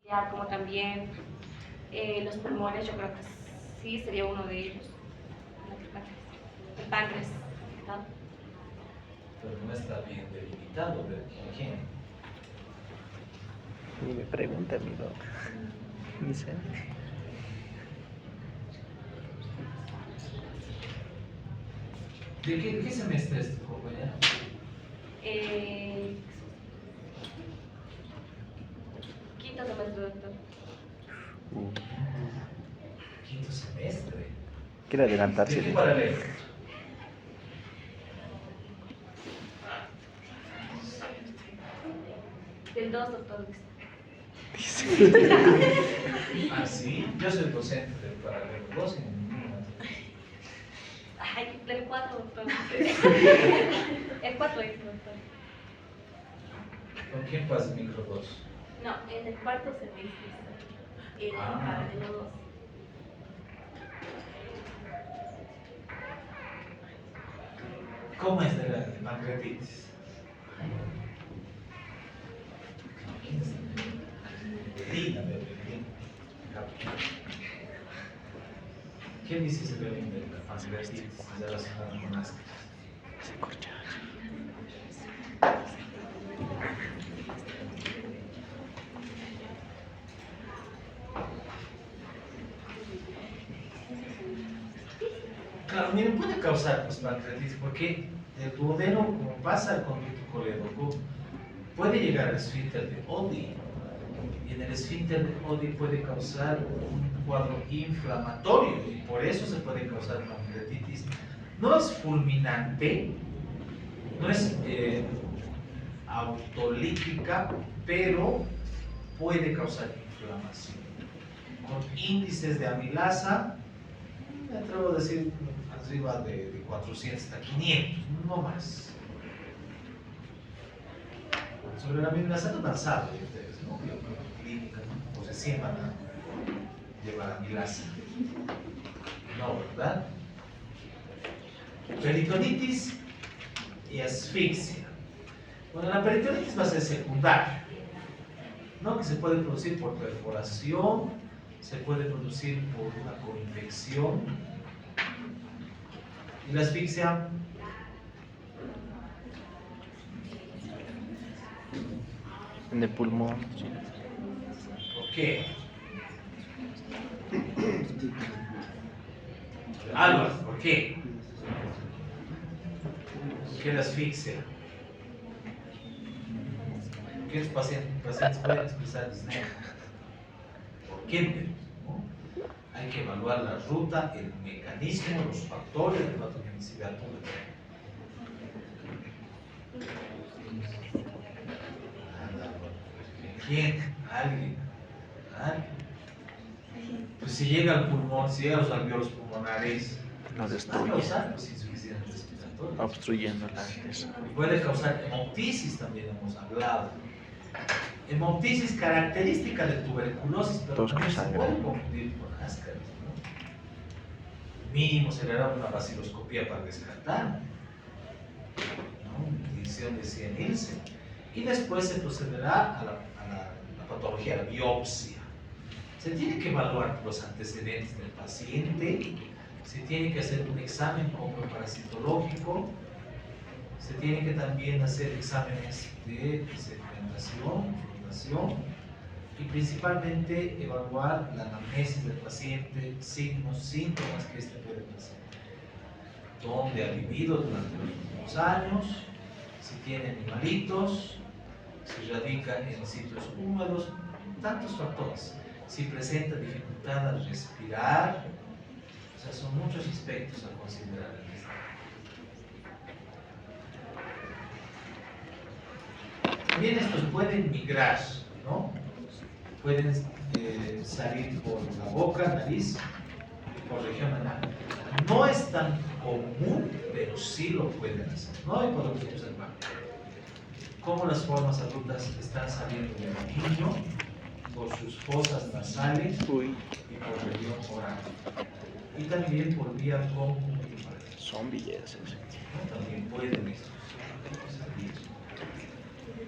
Ya, como también los pulmones, yo creo que sí sería uno de ellos. El páncreas, ¿no? Pero no está bien delimitado, ¿de quién? Ni me pregunta mi doc. Ni sé. ¿De qué semestre es tu compañera? Quinto semestre, doctor. Quinto semestre. Quiere adelantarse. ¿De qué paralelo? Del 2, doctor. Ah, sí, yo soy docente del paralelo 2 en Ay, del 4, doctor. El 4 es, doctor. ¿Con quién pasa micro 2? No, en el cuarto semestre. En el paralelo 2. ¿Cómo es de la pancreatitis? ¿Quién es? Lina, ¿Qué dice ese Belén de la pancreatitis relacionada con ascas? Se corcha. Claro, miren, puede causar pues, pancreatitis porque el duodeno, como pasa el conducto colédoco, puede llegar al esfínter de Oddi y en el esfínter de Oddi puede causar un cuadro inflamatorio y por eso se puede causar pancreatitis. No es fulminante, no es autolítica, pero puede causar inflamación. Con índices de amilasa, me atrevo a decir arriba de 400 hasta 500, no más. Sobre la amilasa no tan saben ustedes, ¿no? Clínica, ¿no? Pues recién van a llevar amilasa. No, ¿verdad? Peritonitis y asfixia. Bueno, la peritonitis va a ser secundaria, ¿no? Que se puede producir por perforación, se puede producir por una coinfección. Y la asfixia En el pulmón. Sí. ¿por qué? Álvaro, ¿por qué? ¿Por qué la asfixia? ¿Por qué los pacientes pueden expresar disnea? ¿Por qué? ¿No? Hay que evaluar la ruta, el mecanismo, los factores de patogenicidad. ¿Quién? ¿Alguien? Pues si llega al pulmón, si llega a los alveolos pulmonares, No va a destruye. causar pues, insuficiencia respiratoria. Obstruyendo la arteria. Puede causar hemoptisis, también hemos hablado. Hemoptisis característica de tuberculosis, pero Todos también con se sangre. puede confundir con ascaris, ¿no? Mínimo se le hará una vaciloscopía para descartar, ¿no? Medición de 100 Nielsen. Y después se procederá a la patología, a la biopsia. Se tiene que evaluar los antecedentes del paciente, se tiene que hacer un examen parasitológico, se tiene que también hacer exámenes de sedimentación, flotación y principalmente evaluar la anamnesis del paciente, signos, síntomas que éste puede presentar, dónde ha vivido durante los últimos años, si tiene animalitos, si radica en sitios húmedos, tantos factores, si presenta dificultad al respirar, o sea, son muchos aspectos a considerar en esto. También estos pueden migrar, ¿no? Pueden salir por la boca, nariz y por región anal. No es tan común, pero sí lo pueden hacer, ¿no? Y podemos observar cómo las formas adultas están saliendo del niño por sus fosas nasales y por región oral. Y también por vía conjuntival. Son billetes. ¿No? También pueden estos salir.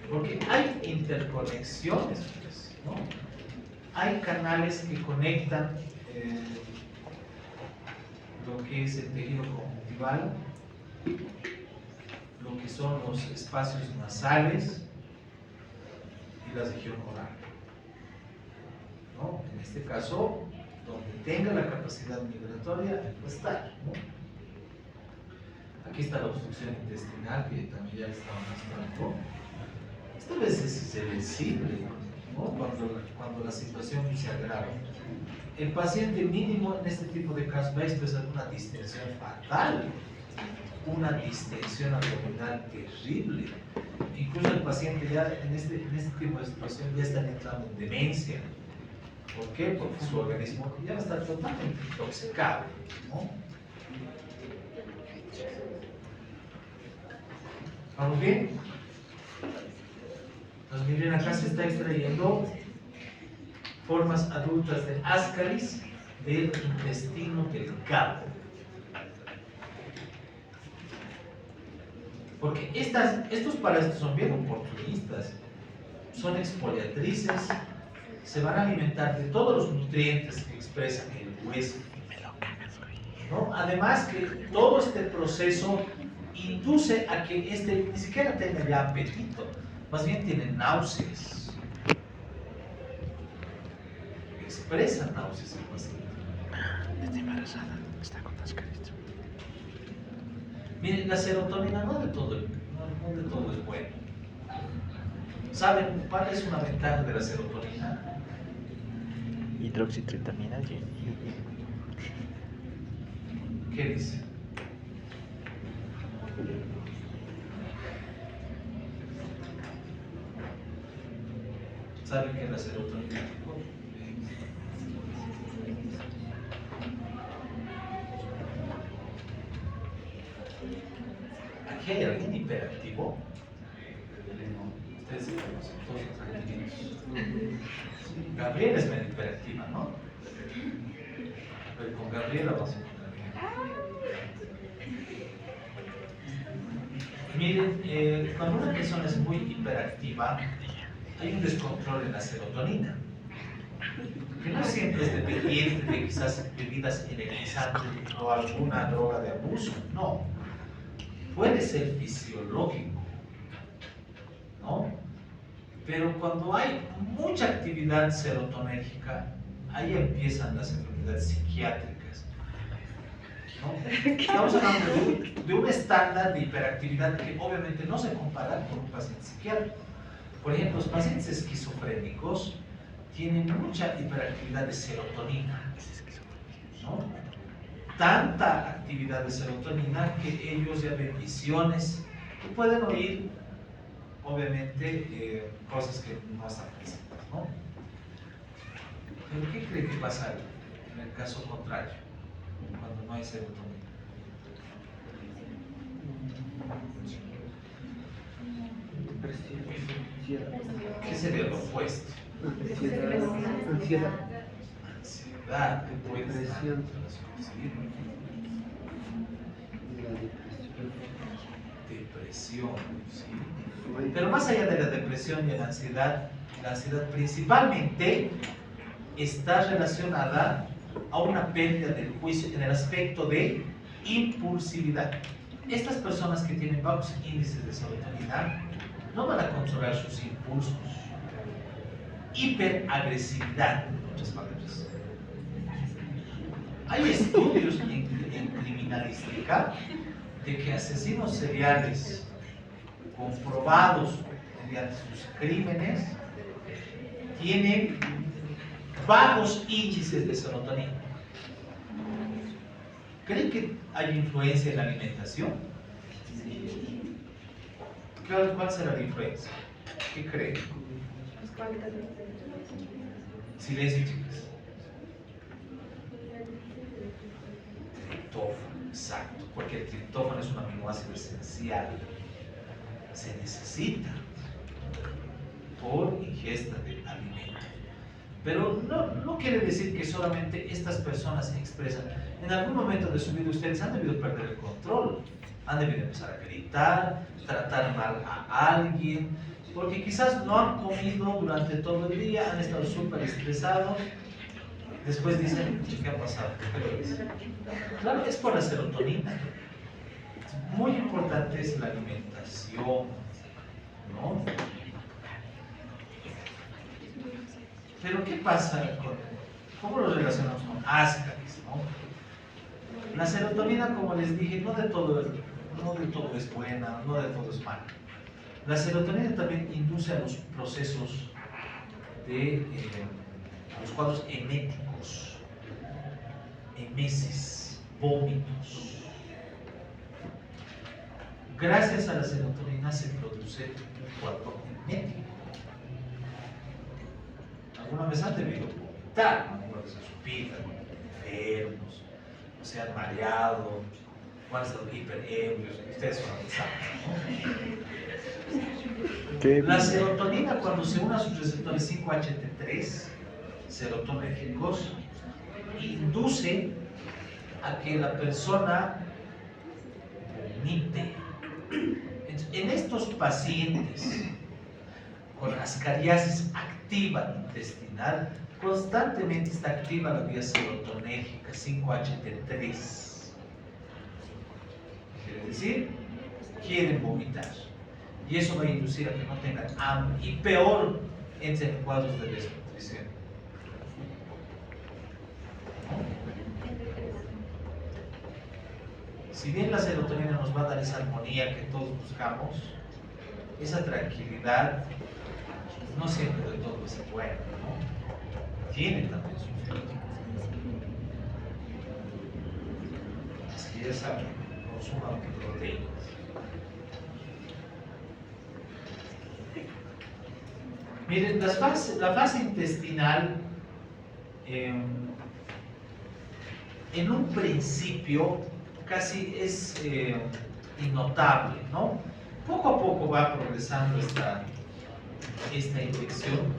Porque hay interconexiones, pues, ¿no? hay canales que conectan lo que es el tejido conjuntival, lo que son los espacios nasales y la región oral, ¿no? En este caso, donde tenga la capacidad migratoria, va a estar, ¿no? Aquí está la obstrucción intestinal, que también ya estaba mostrando. Esta vez es irreversible, ¿no? Cuando la situación se agrava. El paciente mínimo en este tipo de casos va a expresar una distensión fatal, una distensión abdominal terrible. Incluso el paciente ya en este tipo de situación ya está entrando en demencia. ¿Por qué? Porque su organismo ya va a estar totalmente intoxicado, ¿no? ¿Vamos bien? Entonces miren, acá se está extrayendo formas adultas de ascaris del intestino delgado. Porque estos parásitos son bien oportunistas, son exfoliatrices, se van a alimentar de todos los nutrientes que expresan el hueso, ¿no? Además que todo este proceso induce a que ni siquiera tenga ya apetito, más bien tiene náuseas, expresa náuseas el paciente. Está embarazada, está con mascarilla. Miren, la serotonina no de todo es bueno. ¿Saben cuál es una ventaja de la serotonina? Hidroxitritamina, sí. ¿Qué dice? ¿Saben qué es la serotonina? Aquí hay alguien hiperactivo. Ustedes se conocen, todos tranquilos. Gabriela es medio hiperactiva, ¿no? Pero con Gabriela vamos a encontrar bien. Miren, cuando una persona es muy hiperactiva, hay un descontrol en la serotonina, que no siempre es dependiente de quizás bebidas energizantes o alguna droga de abuso, no. Puede ser fisiológico, ¿no? Pero cuando hay mucha actividad serotonérgica, ahí empiezan las enfermedades psiquiátricas, ¿no? Estamos hablando de un estándar de hiperactividad que obviamente no se compara con un paciente psiquiátrico. Por ejemplo, los pacientes esquizofrénicos tienen mucha hiperactividad de serotonina, ¿no? Tanta actividad de serotonina que ellos ya ven visiones y pueden oír, obviamente, cosas que no están presentes, ¿no? ¿Pero qué cree que pasa en el caso contrario, cuando no hay serotonina? ¿Qué sería lo opuesto? Ansiedad. Ansiedad, depresión. Depresión, sí. Pero más allá de la depresión y la ansiedad principalmente está relacionada a una pérdida del juicio en el aspecto de impulsividad. Estas personas que tienen bajos índices de serotonina no van a controlar sus impulsos. Hiperagresividad, en otras palabras. Hay estudios en criminalística de que asesinos seriales comprobados mediante sus crímenes tienen bajos índices de serotonina. ¿Creen que hay influencia en la alimentación? ¿Cuál será la influencia? ¿Qué creen? Silencio, chicas. Triptófano, exacto, porque el triptófano es un aminoácido esencial. Se necesita por ingesta de alimento. Pero no quiere decir que solamente estas personas expresan. En algún momento de su vida ustedes han debido perder el control, han debido empezar a gritar, tratar mal a alguien, porque quizás no han comido durante todo el día, han estado súper estresados. Después dicen, ¿qué ha pasado? Claro, es por la serotonina. Muy importante es la alimentación, ¿no? Pero ¿qué pasa cómo lo relacionamos con Ascaris, ¿no? La serotonina, como les dije, no de todo es buena, no de todo es malo. La serotonina también induce a los procesos a los cuadros eméticos, emesis, vómitos. Gracias a la serotonina se produce un cuadro emético. ¿Alguna vez han debido vomitar? ¿Alguna vez en su vida? Enfermos, o se han mareado, o han estado hiperebrios, ustedes son ¿no? La serotonina, cuando se une a sus receptores 5-HT3 serotonérgicos, induce a que la persona vomite. En estos pacientes con ascariasis activa intestinal, constantemente está activa la vía serotonérgica 5-HT3. Quiere decir, quieren vomitar. Y eso va a inducir a que no tengan hambre y peor, entren en cuadros de desnutrición. Si bien la serotonina nos va a dar esa armonía que todos buscamos, esa tranquilidad, no siempre de todo es bueno, ¿no? Tiene también su efecto. Así que ya saben, consuman proteínas. Miren, la fase intestinal, en un principio, casi es innotable, ¿no? Poco a poco va progresando esta infección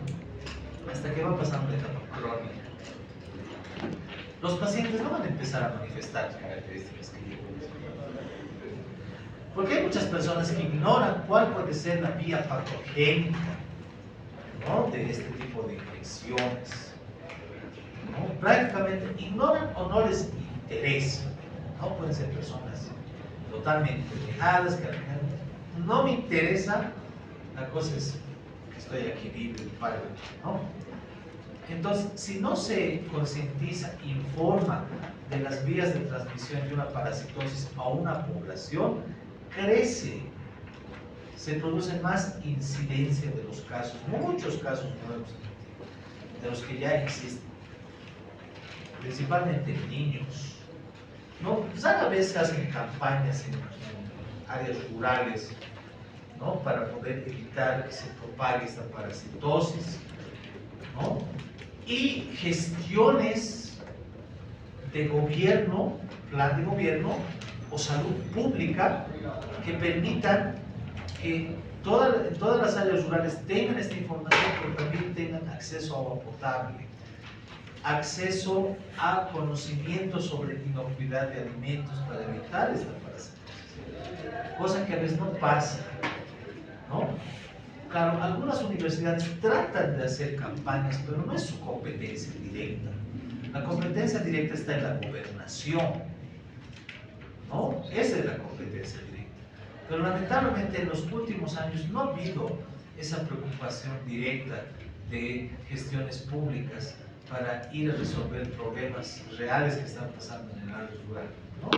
hasta que va pasando la etapa crónica. Los pacientes no van a empezar a manifestar características clínicas, porque hay muchas personas que ignoran cuál puede ser la vía patogénica, ¿no?, de este tipo de infecciones, ¿no? Prácticamente ignoran o no les interesa, ¿no? Pueden ser personas totalmente alejadas que al final no me interesa, la cosa es que estoy aquí vivo y paro, ¿no? Entonces, si no se concientiza, informa de las vías de transmisión de una parasitosis a una población, crece, se produce más incidencia de los casos, muchos casos nuevos, de los que ya existen, principalmente en niños, ¿no? Rara vez se hacen campañas en áreas rurales, ¿no?, para poder evitar que se propague esta parasitosis, ¿no? Y gestiones de gobierno, plan de gobierno o salud pública que permitan que todas las áreas rurales tengan esta información, pero también tengan acceso a agua potable, acceso a conocimiento sobre inocuidad de alimentos para evitar esta parasitosis, cosa que a veces no pasa, ¿no? Claro, algunas universidades tratan de hacer campañas, pero no es su competencia directa. La competencia directa está en la gobernación, ¿no? Esa es la competencia directa. Pero lamentablemente en los últimos años no ha habido esa preocupación directa de gestiones públicas para ir a resolver problemas reales que están pasando en el área rural, ¿no?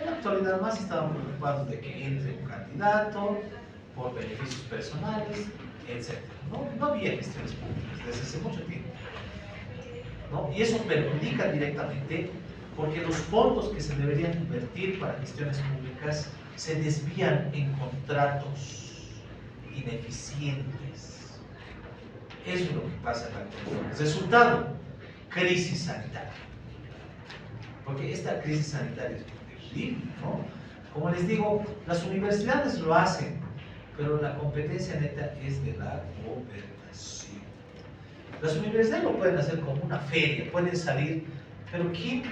En la actualidad más estaban preocupados de que entre un candidato por beneficios personales, etc. No había gestiones públicas desde hace mucho tiempo, ¿no? Y eso perjudica directamente porque los fondos que se deberían invertir para gestiones públicas se desvían en contratos ineficientes. Eso es lo que pasa en la actualidad. Resultado, crisis sanitaria. Porque esta crisis sanitaria es terrible, ¿no? Como les digo, las universidades lo hacen, pero la competencia neta es de la gobernación. Las universidades lo pueden hacer como una feria, pueden salir, pero ¿quién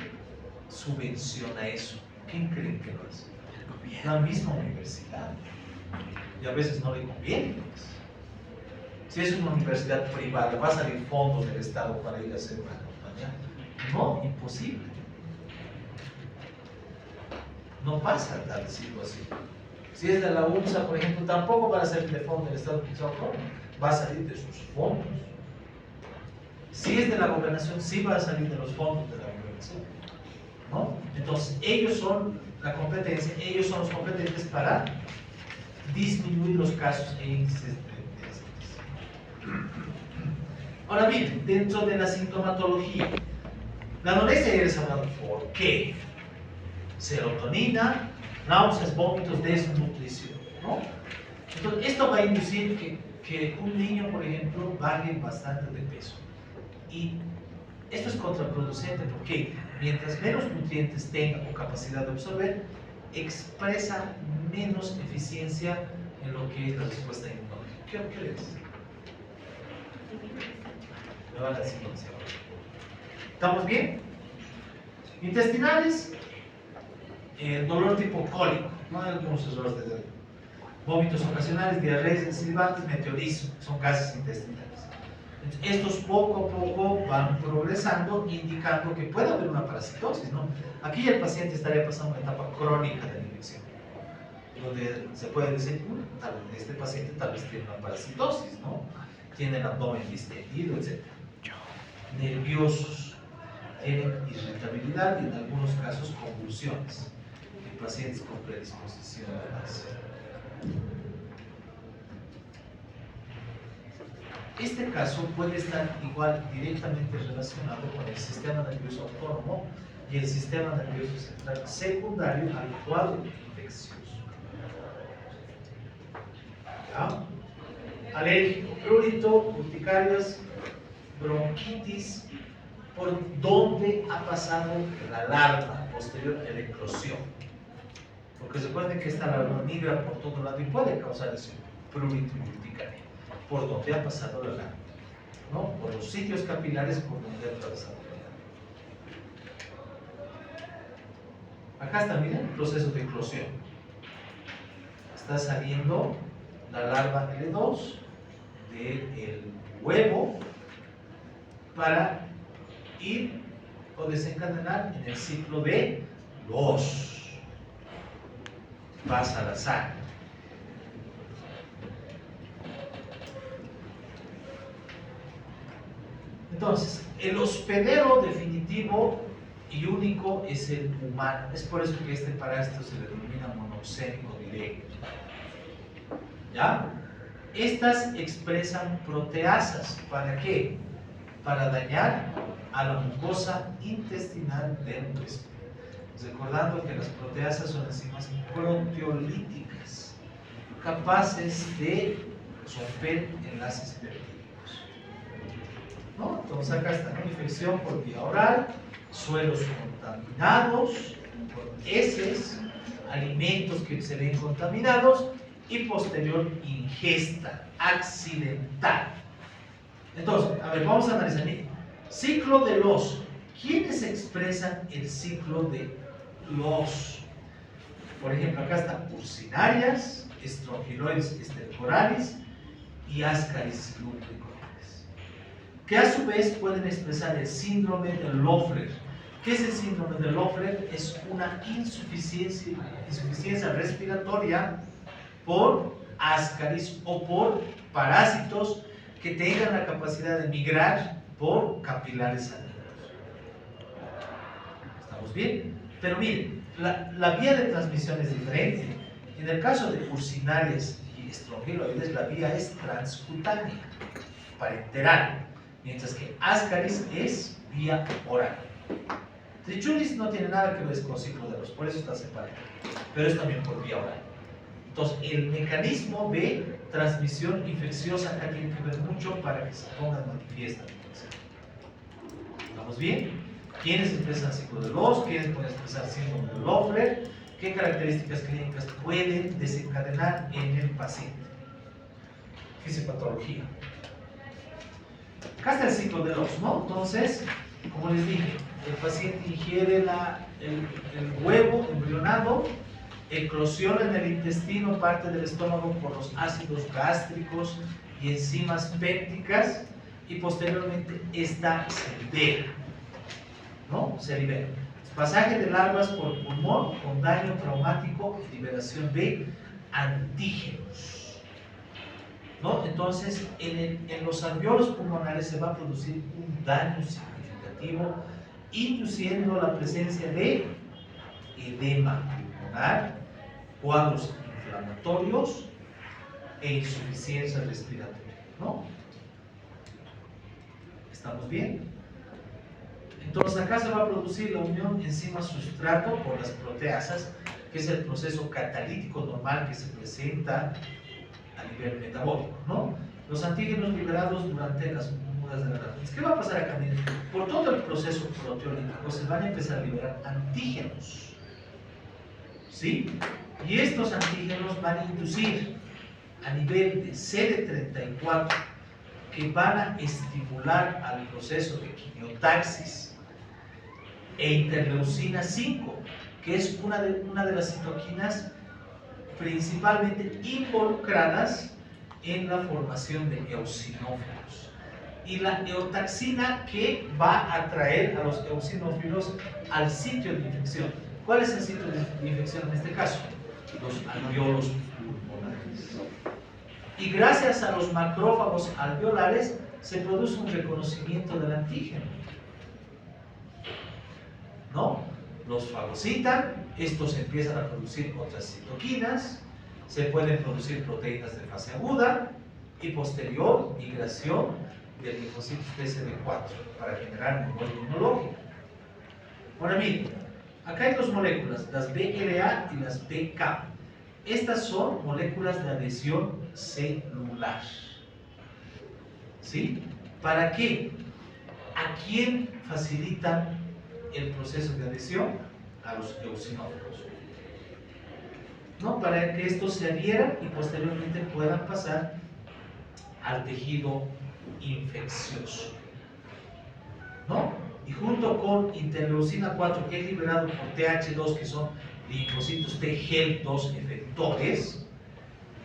subvenciona eso? ¿Quién creen que lo hace? La misma universidad. Y a veces no le conviene, pues. Si es una universidad privada, ¿va a salir fondos del Estado para ir a hacer una campaña? No, imposible. No pasa tal situación. Si es de la UNSA, por ejemplo, tampoco va a salir de fondo del Estado, va a salir de sus fondos. Si es de la gobernación, sí va a salir de los fondos de la gobernación, ¿no? Entonces, ellos son la competencia, ellos son los competentes para disminuir los casos e índices de ascitis. Ahora bien, dentro de la sintomatología, la anorexia ya les he hablado por qué. Serotonina, náuseas, vómitos, desnutrición, ¿no? Entonces, esto va a inducir que un niño, por ejemplo, baje bastante de peso. Y esto es contraproducente porque mientras menos nutrientes tenga o capacidad de absorber, expresa menos eficiencia en lo que es la respuesta inmunológica. ¿Qué crees? Me va la ciencia. ¿Estamos bien? Intestinales, dolor tipo cólico, no hay algunos errores de dolor. Vómitos ocasionales, diarreas silbantes, meteorismo, son gases intestinales. Entonces, estos poco a poco van progresando, indicando que puede haber una parasitosis, ¿no? Aquí el paciente estaría pasando una etapa crónica de la infección, donde se puede decir, tal vez este paciente tal vez tiene una parasitosis, ¿no? Tiene el abdomen distendido, etc. Nerviosos, tienen irritabilidad y en algunos casos convulsiones en pacientes con predisposición a cáncer. Este caso puede estar igual directamente relacionado con el sistema nervioso autónomo y el sistema nervioso central secundario al cuadro infeccioso. ¿Ya? Alérgico, prurito, urticarias, bronquitis, por donde ha pasado la larva posterior a la eclosión. Porque recuerden que esta larva migra por todo lado y puede causar ese prurito y urticaria, por donde ha pasado la larva, ¿no? Por los sitios capilares por donde ha atravesado la larva. Acá está, miren, el proceso de eclosión. Está saliendo la larva L2 del huevo para ir o desencadenar en el ciclo de los. Pasa a la sangre. Entonces, el hospedero definitivo y único es el humano. Es por eso que este parásito se le denomina monoxénico directo. ¿Ya? Estas expresan proteasas. ¿Para qué? Para dañar a la mucosa intestinal del huésped. Recordando que las proteasas son enzimas proteolíticas, capaces de romper enlaces peptídicos, ¿no? Entonces acá está, ¿no? Infección por vía oral, suelos contaminados por heces, alimentos que se ven contaminados y posterior ingesta accidental. Entonces, a ver, vamos a analizar. Ciclo de los. ¿Quiénes expresan el ciclo de los? Por ejemplo, acá están ursinarias, estrongiloides estercoralis y ascaris lubricoides, que a su vez pueden expresar el síndrome de Loeffler. ¿Qué es el síndrome de Loeffler? Es una insuficiencia respiratoria por ascaris o por parásitos que tengan la capacidad de migrar por capilares sanguíneos. ¿Estamos bien? Pero miren, la vía de transmisión es diferente. En el caso de ursinarias y estrongiloides, la vía es transcutánea, parenteral, mientras que ascaris es vía oral. Trichuris no tiene nada que ver con ciclo de los, por eso está separado, pero es también por vía oral. Entonces, el mecanismo de transmisión infecciosa acá tiene que ver mucho para que se ponga en manifiesta. ¿Estamos bien? ¿Quiénes expresan ciclo de los? ¿Quiénes pueden expresar síndrome de Loeffler? ¿Qué características clínicas pueden desencadenar en el paciente? Fisiopatología. Acá está el ciclo de los, ¿no? Entonces, como les dije, el paciente ingiere el huevo embrionado, eclosiona en el intestino, parte del estómago por los ácidos gástricos y enzimas pépticas, y posteriormente esta se libera, ¿no? Se libera. Pasaje de larvas por pulmón con daño traumático y liberación de antígenos, ¿no? Entonces, en los alveolos pulmonares se va a producir un daño significativo, induciendo la presencia de edema pulmonar, cuadros inflamatorios e insuficiencia respiratoria, ¿no? ¿Estamos bien? Entonces acá se va a producir la unión enzima-sustrato por las proteasas, que es el proceso catalítico normal que se presenta a nivel metabólico, ¿no? Los antígenos liberados durante las mudas de la raíz. ¿Qué va a pasar acá? Miren, por todo el proceso proteolítico se van a empezar a liberar antígenos, ¿sí? Y estos antígenos van a inducir a nivel de CD34 que van a estimular al proceso de quimiotaxis e interleucina 5, que es una de las citoquinas principalmente involucradas en la formación de eosinófilos. Y la eotaxina que va a atraer a los eosinófilos al sitio de infección. ¿Cuál es el sitio de infección en este caso? Los alveolos pulmonares. Y gracias a los macrófagos alveolares se produce un reconocimiento del antígeno, ¿no? Los fagocitan, estos empiezan a producir otras citoquinas, se pueden producir proteínas de fase aguda y posterior migración del linfocito TCD4 para generar memoria inmunológica. Ahora miren, acá hay dos moléculas, las BLA y las BK. Estas son moléculas de adhesión celular, ¿sí? ¿Para qué? ¿A quién facilitan el proceso de adhesión? A los eosinófilos, ¿no? Para que estos se adhieran y posteriormente puedan pasar al tejido infeccioso, ¿no? Y junto con interleucina 4, que es liberado por TH2, que son linfocitos T help2 efectores,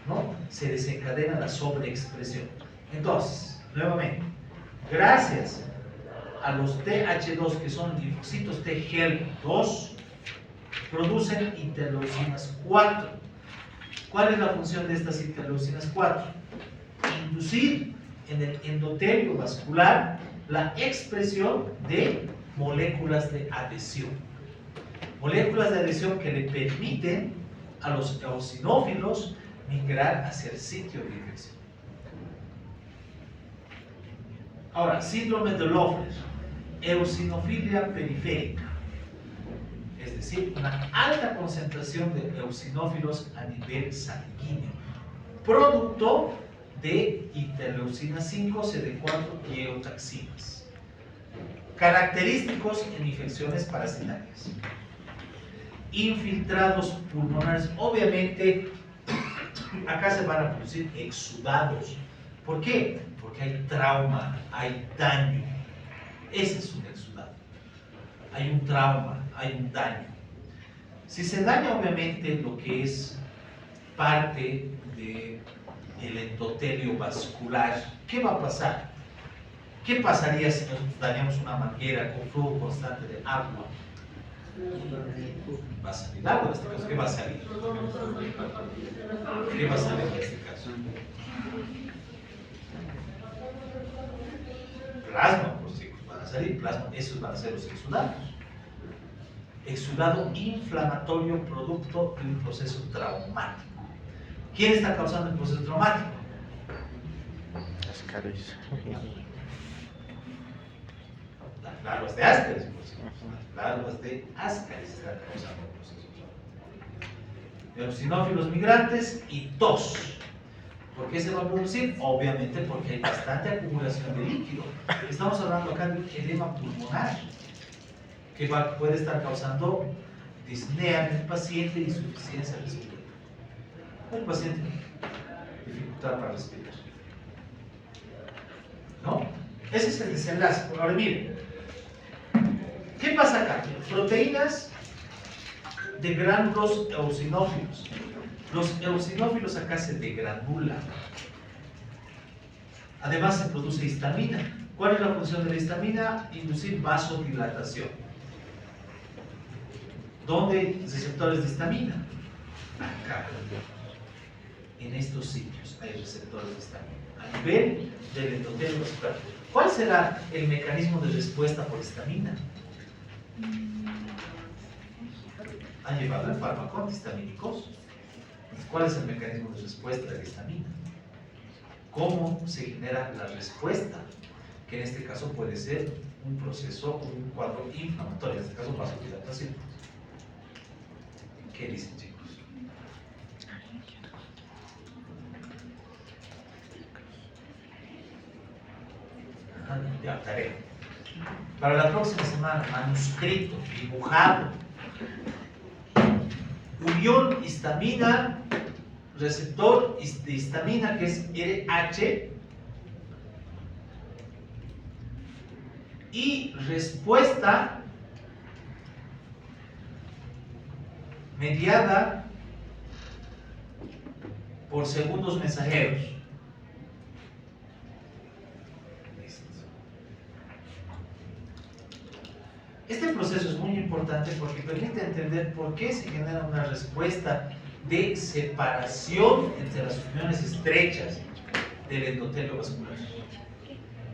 ¿no? Se desencadena la sobreexpresión. Entonces, nuevamente, gracias a los TH2, que son linfocitos T help2, producen interleucinas 4. ¿Cuál es la función de estas interleucinas 4? Inducir en el endotelio vascular la expresión de moléculas de adhesión. Moléculas de adhesión que le permiten a los eosinófilos migrar hacia el sitio de infección. Ahora, síndrome de Loeffler, eosinofilia periférica, es decir, una alta concentración de eosinófilos a nivel sanguíneo, producto de interleucina 5, CD4 y eotaxinas, característicos en infecciones parasitarias. Infiltrados pulmonares, obviamente acá se van a producir exudados. ¿Por qué? Porque hay trauma, hay daño. Ese es un exudado. Hay un trauma, hay un daño. Si se daña obviamente lo que es parte del endotelio vascular, ¿qué va a pasar? ¿Qué pasaría si nos dañamos una manguera con flujo constante de agua? Va a salir agua en este caso. ¿Qué va a salir? ¿Qué va a salir en este caso? Plasma, pues chicos, van a salir plasma. Esos van a ser los exudados. Exudado inflamatorio producto de un proceso traumático. ¿Quién está causando el proceso traumático? Ascaris. Las larvas de Ascaris, pues. Las larvas de Ascaris están causando el proceso traumático. Eosinófilos migrantes y tos. ¿Por qué se va a producir? Obviamente porque hay bastante acumulación de líquido. Estamos hablando acá de un edema pulmonar que puede estar causando disnea en el paciente y insuficiencia respiratoria. El paciente dificultad para respirar, ¿no? Ese es el desenlace. Ahora miren, ¿qué pasa acá? Proteínas de gránulos eosinófilos. Los eosinófilos acá se degranulan. Además se produce histamina. ¿Cuál es la función de la histamina? Inducir vasodilatación. ¿Dónde hay receptores de histamina? Acá. En estos sitios hay receptores de histamina. A nivel del endotelio vascular. ¿Cuál será el mecanismo de respuesta por histamina? Han llevado el fármaco antihistamínicos. ¿Cuál es el mecanismo de respuesta de la histamina? ¿Cómo se genera la respuesta? Que en este caso puede ser un proceso, un cuadro inflamatorio, en este caso vasodilatación. ¿Qué dicen, chicos? Ya, tarea. Para la próxima semana, manuscrito, dibujado. Unión histamina, receptor de histamina que es RH y respuesta mediada por segundos mensajeros. Este proceso es muy importante porque permite entender por qué se genera una respuesta de separación entre las uniones estrechas del endotelio vascular.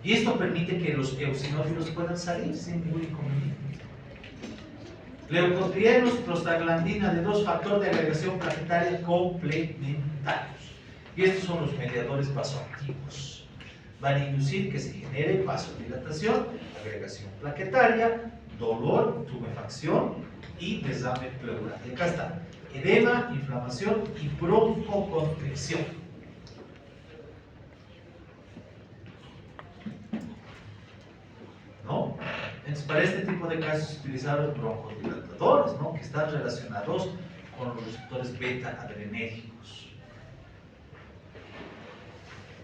Y esto permite que los eosinófilos puedan salir sin ningún inconveniente. Leucotrienos, prostaglandina D2, factor de agregación plaquetaria complementarios. Y estos son los mediadores vasoactivos. Van a inducir que se genere vasodilatación, agregación plaquetaria, dolor, tumefacción y desame pleural. Y acá está, edema, inflamación y broncoconstricción. ¿No? Entonces, para este tipo de casos se utilizaron los broncodilatadores, ¿no? Que están relacionados con los receptores beta-adrenérgicos.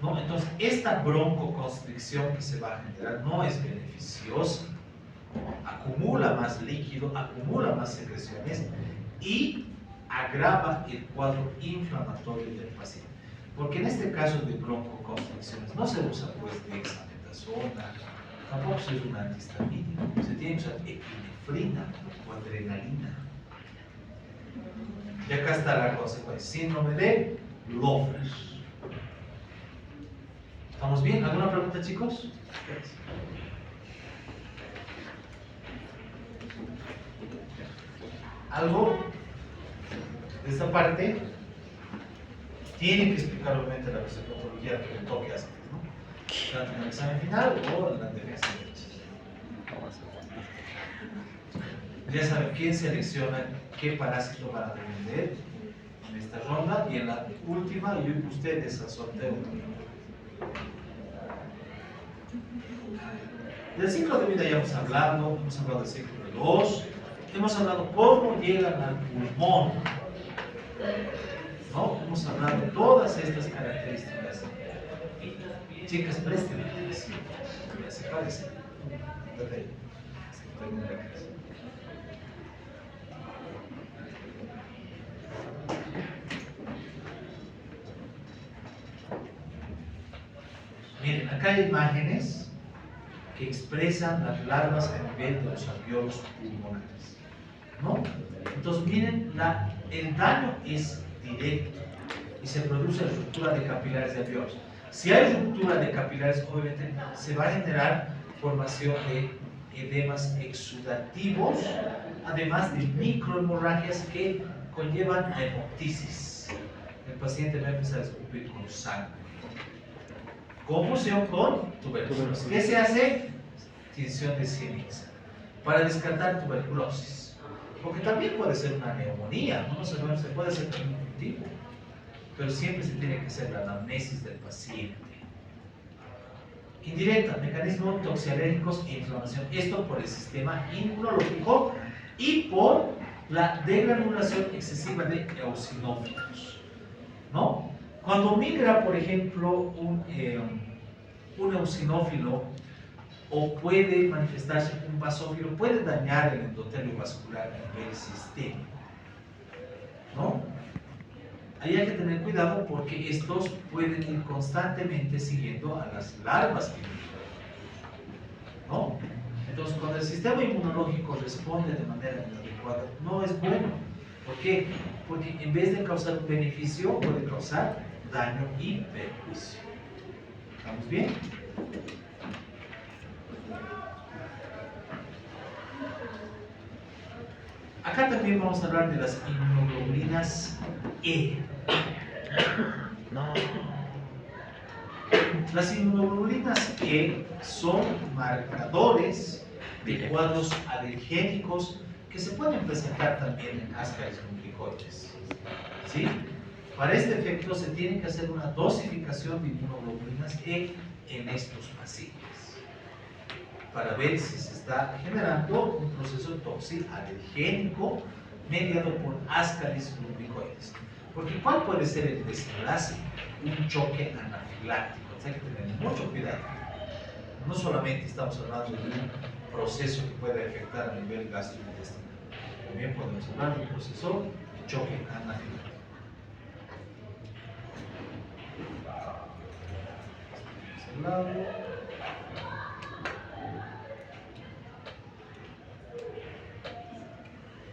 ¿No? Entonces, esta broncoconstricción que se va a generar no es beneficiosa. Acumula más líquido, acumula más secreciones y agrava el cuadro inflamatorio del paciente. Porque en este caso de broncoconstricciones no se usa pues dexametasona, tampoco se usa un antihistamínico, se tiene que usar epinefrina o adrenalina. Y acá está la consecuencia, síndrome de Loeffler. ¿Estamos bien? ¿Alguna pregunta, chicos? Algo de esta parte tiene que explicar obviamente la fisiopatología que le toque hacer, ¿no? Tanto en el examen final o en la defensa de hechos. Ya saben quién selecciona qué parásito van a defender en esta ronda y en la última y ustedes al sorteo. Del ciclo de vida ya hemos hablado del ciclo de los. Hemos hablado cómo llegan al pulmón, ¿no? Hemos hablado de todas estas características. Chicas, presten atención. Se parece. Miren, acá hay imágenes que expresan las larvas a nivel de los alveolos pulmonares, ¿no? Entonces, miren, el daño es directo y se produce ruptura de capilares de alveolos. Si hay ruptura de capilares, obviamente se va a generar formación de edemas exudativos, además de microhemorragias que conllevan a hemoptisis. El paciente va a empezar a escupir con sangre. Confusión con tuberculosis. ¿Qué se hace? Tinción de ceniza para descartar tuberculosis. Porque también puede ser una neumonía, no se puede hacer también un tipo, pero siempre se tiene que hacer la anamnesis del paciente. Indirecta, mecanismos toxialérgicos e inflamación. Esto por el sistema inmunológico y por la degranulación excesiva de eosinófilos, ¿no? Cuando migra, por ejemplo, un eosinófilo o puede manifestarse un basófilo, puede dañar el endotelio vascular a nivel sistémico, ¿no? Ahí hay que tener cuidado porque estos pueden ir constantemente siguiendo a las larvas ¿no? Entonces, cuando el sistema inmunológico responde de manera inadecuada, no es bueno. ¿Por qué? Porque en vez de causar un beneficio, puede causar daño y perjuicio. ¿Estamos bien? Acá también vamos a hablar de las inmunoglobulinas E. No. Las inmunoglobulinas E son marcadores de cuadros alergénicos que se pueden presentar también en ascaris lumbricoides. ¿Sí? Para este efecto se tiene que hacer una dosificación de inmunoglobulinas E en estos pacientes para ver si se está generando un proceso toxialergénico mediado por ascaris lumbricoides. Porque ¿cuál puede ser el desenlace? Un choque anafiláctico. Hay que tener mucho cuidado. No solamente estamos hablando de un proceso que puede afectar a nivel gastrointestinal, también podemos hablar de un proceso de choque anafiláctico.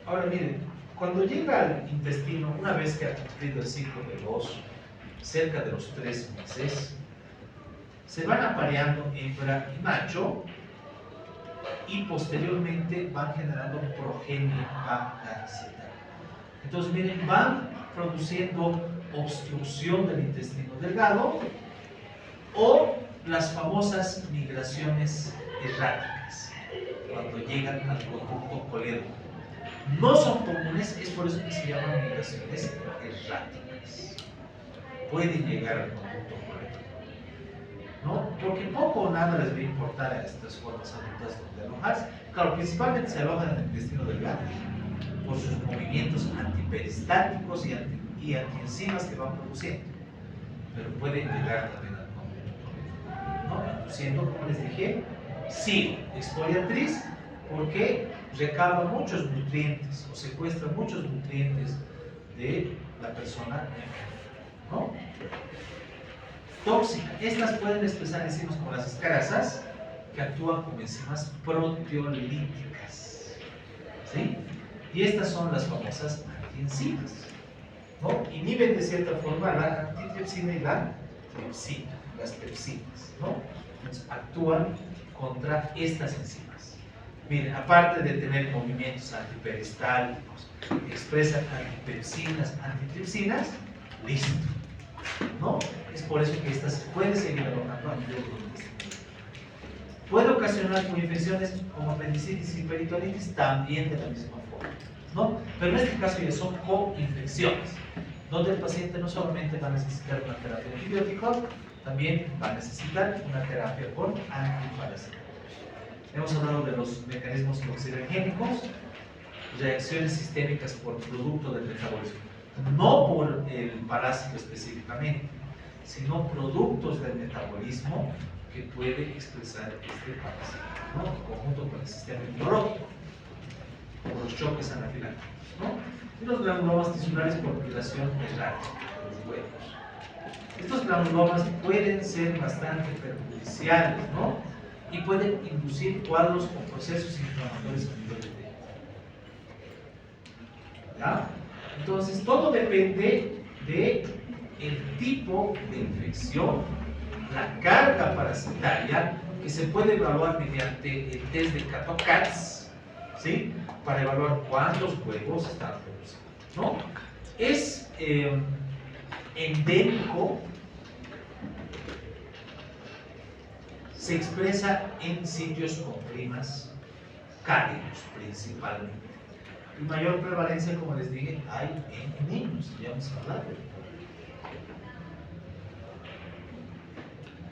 Ahora miren, cuando llega al intestino, una vez que ha cumplido el ciclo de los cerca de los 3 meses, se van apareando hembra y macho y posteriormente van generando progenie parasitaria. Entonces miren, van produciendo obstrucción del intestino delgado o las famosas migraciones erráticas cuando llegan al conducto colédoco. No son comunes, es por eso que se llaman migraciones erráticas. Pueden llegar al conducto colédoco, ¿no? Porque poco o nada les va a importar a estas formas adultas donde alojarse. Claro, principalmente se alojan en el intestino delgado por sus movimientos antiperistáticos y antienzimas que van produciendo, pero pueden llegar también al conducto colédoco, ¿no? Produciendo, como les dije, sí, exfoliatriz, porque recaba muchos nutrientes o secuestra muchos nutrientes de la persona enferma, ¿no? Tóxica. Estas pueden expresar enzimas como las escarasas, que actúan como enzimas proteolíticas, ¿sí? Y estas son las famosas antienzimas, ¿no? Inhiben de cierta forma la antitripsina y la tripsina, las pepsinas, ¿no? Entonces, actúan contra estas enzimas. Miren, aparte de tener movimientos antiperistálticos, expresan antipepsinas, antitripsinas, listo, ¿no? Es por eso que estas pueden seguir alojando a nivel del intestino. Puede ocasionar infecciones como apendicitis y peritonitis también de la misma forma, ¿no? Pero en este caso ya son coinfecciones, donde el paciente no solamente va a necesitar una terapia antibiótica, también va a necesitar una terapia con antiparasitarios. Hemos hablado de los mecanismos toxigénicos, reacciones sistémicas por producto del metabolismo, no por el parásito específicamente, sino productos del metabolismo que puede expresar este parásito, ¿no? En conjunto con el sistema inmunológico, por los choques anafilácticos, ¿no? Y los granulomas tisulares por migración errática de los huevos. Estos granulomas pueden ser bastante perjudiciales, ¿no? Y pueden inducir cuadros o procesos inflamatorios a nivel de tejido. ¿Ya? Entonces, todo depende del tipo de infección, la carga parasitaria, que se puede evaluar mediante el test de Cato-CATS, ¿sí? Para evaluar cuántos huevos están produciendo, ¿no? Es endémico. Se expresa en sitios con climas cálidos principalmente. Y mayor prevalencia, como les dije, hay en niños, ya hemos hablado.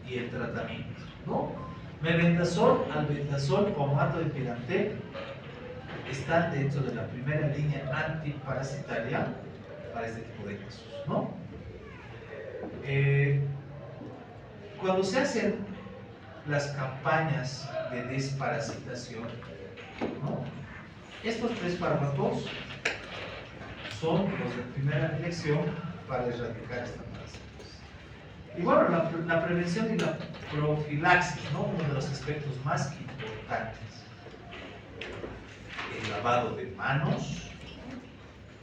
Y el tratamiento, ¿no? Mebendazol, albendazol o mato de pirantel están dentro de la primera línea antiparasitaria para este tipo de casos, ¿no? Cuando se hacen las campañas de desparasitación, ¿no? Estos 3 fármacos son los de primera elección para erradicar esta parasitosis. Y bueno, la prevención y la profilaxis, ¿no? Uno de los aspectos más importantes. El lavado de manos,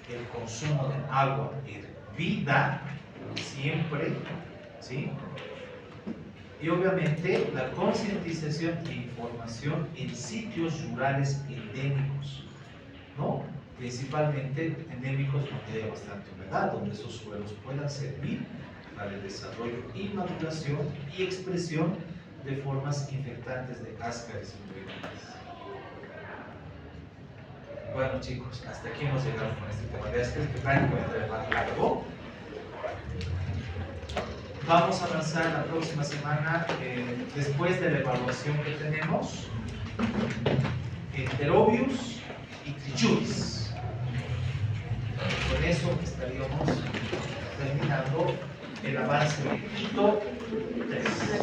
el consumo de agua hervida, siempre, ¿sí? Y obviamente la concientización e información en sitios rurales endémicos, ¿no? Principalmente endémicos donde haya bastante humedad, donde esos suelos puedan servir para el desarrollo y maduración y expresión de formas infectantes de cáscaras y nutrientes. Bueno chicos, hasta aquí hemos llegado con este tema de cáscaras, que prácticamente es más largo. Vamos a avanzar la próxima semana, después de la evaluación que tenemos, Enterobius y Trichuris. Con eso estaríamos terminando el avance de Quito 3.